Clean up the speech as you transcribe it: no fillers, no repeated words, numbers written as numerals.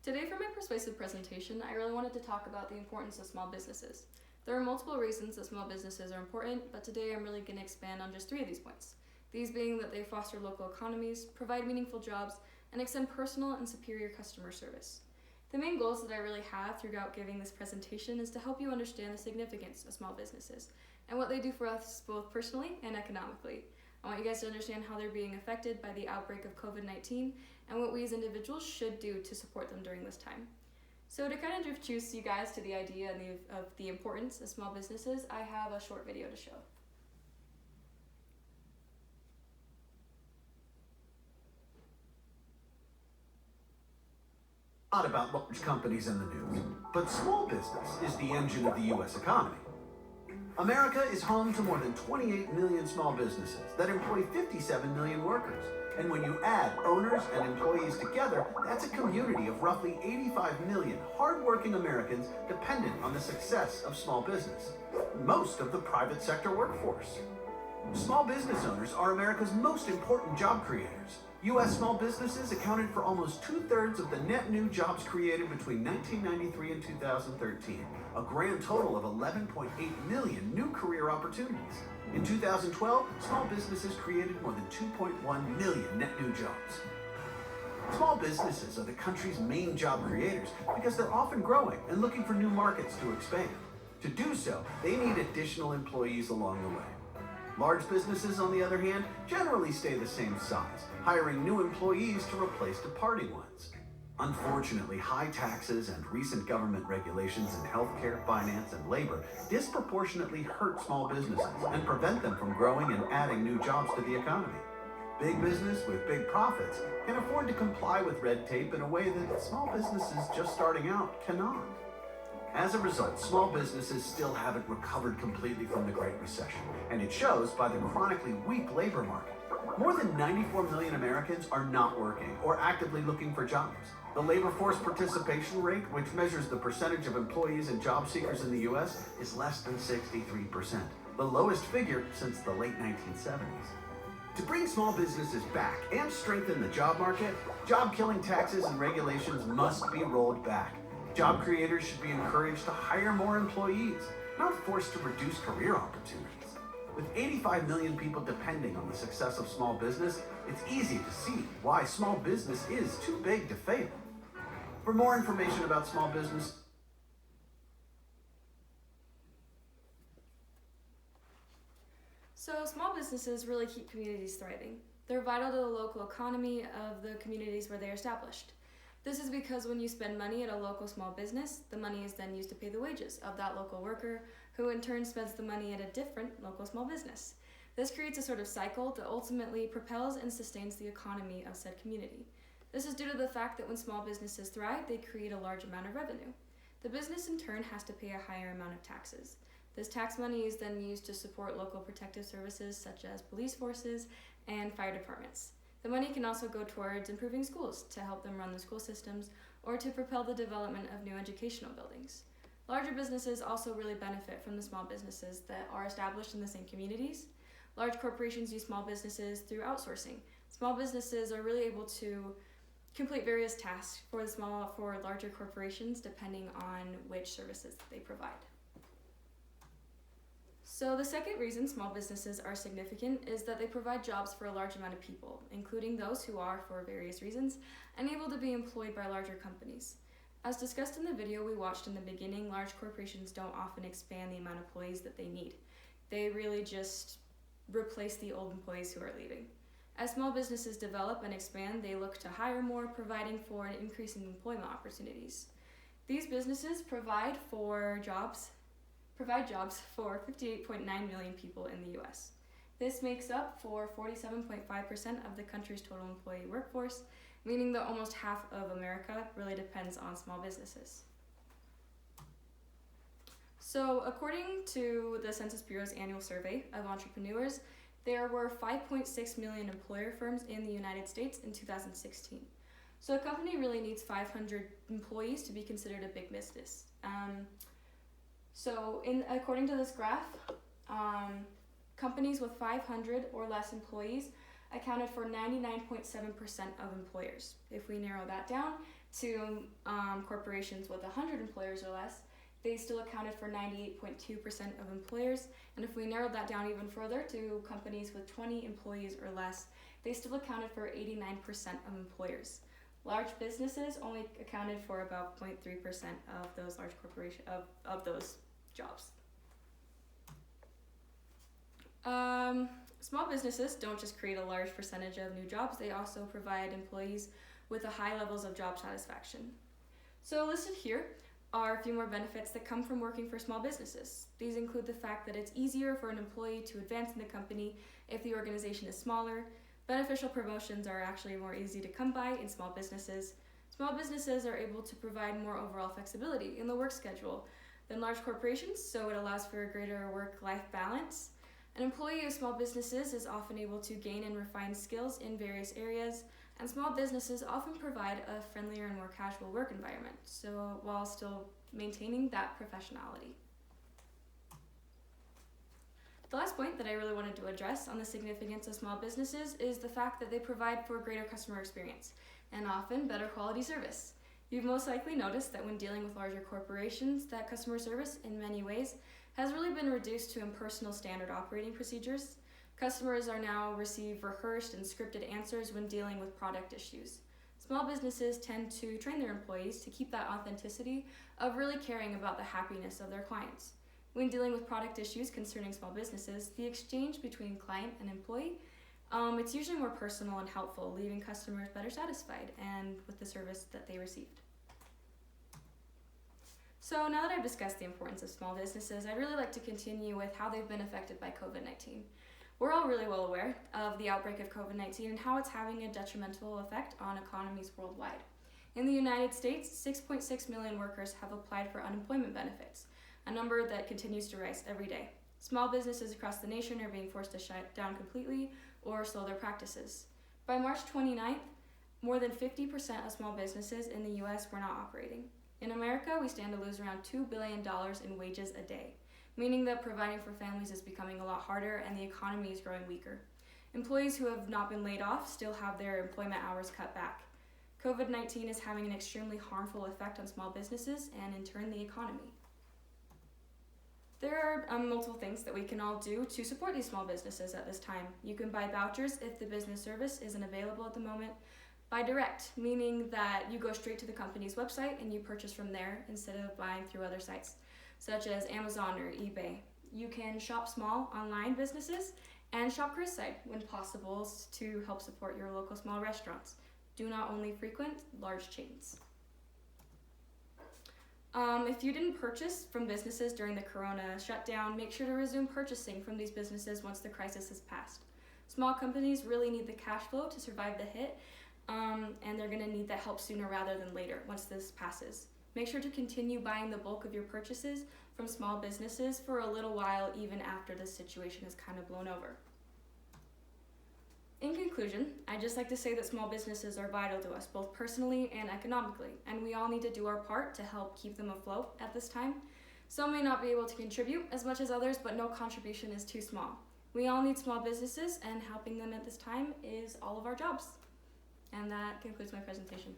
Today for my persuasive presentation, I really wanted to talk about the importance of small businesses. There are multiple reasons that small businesses are important, but today I'm really going to expand on just 3 of these points. These being that they foster local economies, provide meaningful jobs, and extend personal and superior customer service. The main goals that I really have throughout giving this presentation is to help you understand the significance of small businesses and what they do for us both personally and economically. I want you guys to understand how they're being affected by the outbreak of COVID-19 and what we as individuals should do to support them during this time. So to kind of introduce you guys to the idea of the importance of small businesses, I have a short video to show. Not about large companies in the news, but small business is the engine of the U.S. economy. America is home to more than 28 million small businesses that employ 57 million workers. And when you add owners and employees together, that's a community of roughly 85 million hardworking Americans dependent on the success of small business, most of the private sector workforce. Small business owners are America's most important job creators. U.S. small businesses accounted for almost 2/3 of the net new jobs created between 1993 and 2013, a grand total of 11.8 million new career opportunities. In 2012, small businesses created more than 2.1 million net new jobs. Small businesses are the country's main job creators because they're often growing and looking for new markets to expand. To do so, they need additional employees along the way. Large businesses, on the other hand, generally stay the same size, hiring new employees to replace departing ones. Unfortunately, high taxes and recent government regulations in healthcare, finance, and labor disproportionately hurt small businesses and prevent them from growing and adding new jobs to the economy. Big business with big profits can afford to comply with red tape in a way that small businesses just starting out cannot. As a result, small businesses still haven't recovered completely from the Great Recession, and it shows by the chronically weak labor market. More than 94 million Americans are not working or actively looking for jobs. The labor force participation rate, which measures the percentage of employees and job seekers in the U.S., is less than 63%, the lowest figure since the late 1970s. To bring small businesses back and strengthen the job market, job-killing taxes and regulations must be rolled back. Job creators should be encouraged to hire more employees, not forced to reduce career opportunities. With 85 million people depending on the success of small business, it's easy to see why small business is too big to fail. For more information about small business, So small businesses really keep communities thriving. They're vital to the local economy of the communities where they're established. This is because when you spend money at a local small business, the money is then used to pay the wages of that local worker, who in turn spends the money at a different local small business. This creates a sort of cycle that ultimately propels and sustains the economy of said community. This is due to the fact that when small businesses thrive, they create a large amount of revenue. The business in turn has to pay a higher amount of taxes. This tax money is then used to support local protective services such as police forces and fire departments. The money can also go towards improving schools to help them run the school systems or to propel the development of new educational buildings. Larger businesses also really benefit from the small businesses that are established in the same communities. Large corporations use small businesses through outsourcing. Small businesses are really able to complete various tasks for larger corporations depending on which services they provide. So the second reason small businesses are significant is that they provide jobs for a large amount of people, including those who are, for various reasons, unable to be employed by larger companies. As discussed in the video we watched in the beginning, large corporations don't often expand the amount of employees that they need. They really just replace the old employees who are leaving. As small businesses develop and expand, they look to hire more, providing for an increase in employment opportunities. These businesses provide jobs for 58.9 million people in the U.S. This makes up for 47.5% of the country's total employee workforce, meaning that almost half of America really depends on small businesses. So according to the Census Bureau's annual survey of entrepreneurs, there were 5.6 million employer firms in the United States in 2016. So a company really needs 500 employees to be considered a big business. According to this graph, companies with 500 or less employees accounted for 99.7% of employers. If we narrow that down, to corporations with 100 employers or less, they still accounted for 98.2% of employers. And if we narrowed that down even further to companies with 20 employees or less, they still accounted for 89% of employers. Large businesses only accounted for about 0.3% of those large corporations of those jobs. Small businesses don't just create a large percentage of new jobs, they also provide employees with a high levels of job satisfaction. So listed here are a few more benefits that come from working for small businesses. These include the fact that it's easier for an employee to advance in the company if the organization is smaller. Beneficial promotions are actually more easy to come by in small businesses. Small businesses are able to provide more overall flexibility in the work schedule than large corporations, so it allows for a greater work-life balance. An employee of small businesses is often able to gain and refine skills in various areas, and small businesses often provide a friendlier and more casual work environment, so while still maintaining that professionality. The last point that I really wanted to address on the significance of small businesses is the fact that they provide for greater customer experience and often better quality service. You've most likely noticed that when dealing with larger corporations, that customer service in many ways has really been reduced to impersonal standard operating procedures. Customers are now receive rehearsed and scripted answers when dealing with product issues. Small businesses tend to train their employees to keep that authenticity of really caring about the happiness of their clients. When dealing with product issues concerning small businesses, the exchange between client and employee, it's usually more personal and helpful, leaving customers better satisfied and with the service that they received. So now that I've discussed the importance of small businesses, I'd really like to continue with how they've been affected by COVID-19. We're all really well aware of the outbreak of COVID-19 and how it's having a detrimental effect on economies worldwide. In the United States, 6.6 million workers have applied for unemployment benefits, a number that continues to rise every day. Small businesses across the nation are being forced to shut down completely or slow their practices. By March 29th, more than 50% of small businesses in the U.S. were not operating. In America, we stand to lose around $2 billion in wages a day, meaning that providing for families is becoming a lot harder and the economy is growing weaker. Employees who have not been laid off still have their employment hours cut back. COVID-19 is having an extremely harmful effect on small businesses and in turn the economy. There are multiple things that we can all do to support these small businesses at this time. You can buy vouchers if the business service isn't available at the moment. Buy direct, meaning that you go straight to the company's website and you purchase from there instead of buying through other sites, such as Amazon or eBay. You can shop small online businesses and shop curbside when possible to help support your local small restaurants. Do not only frequent large chains. If you didn't purchase from businesses during the corona shutdown, make sure to resume purchasing from these businesses once the crisis has passed. Small companies really need the cash flow to survive the hit, and they're going to need that help sooner rather than later once this passes. Make sure to continue buying the bulk of your purchases from small businesses for a little while, even after this situation is kind of blown over. In conclusion, I'd just like to say that small businesses are vital to us, both personally and economically, and we all need to do our part to help keep them afloat at this time. Some may not be able to contribute as much as others, but no contribution is too small. We all need small businesses, and helping them at this time is all of our jobs. And that concludes my presentation.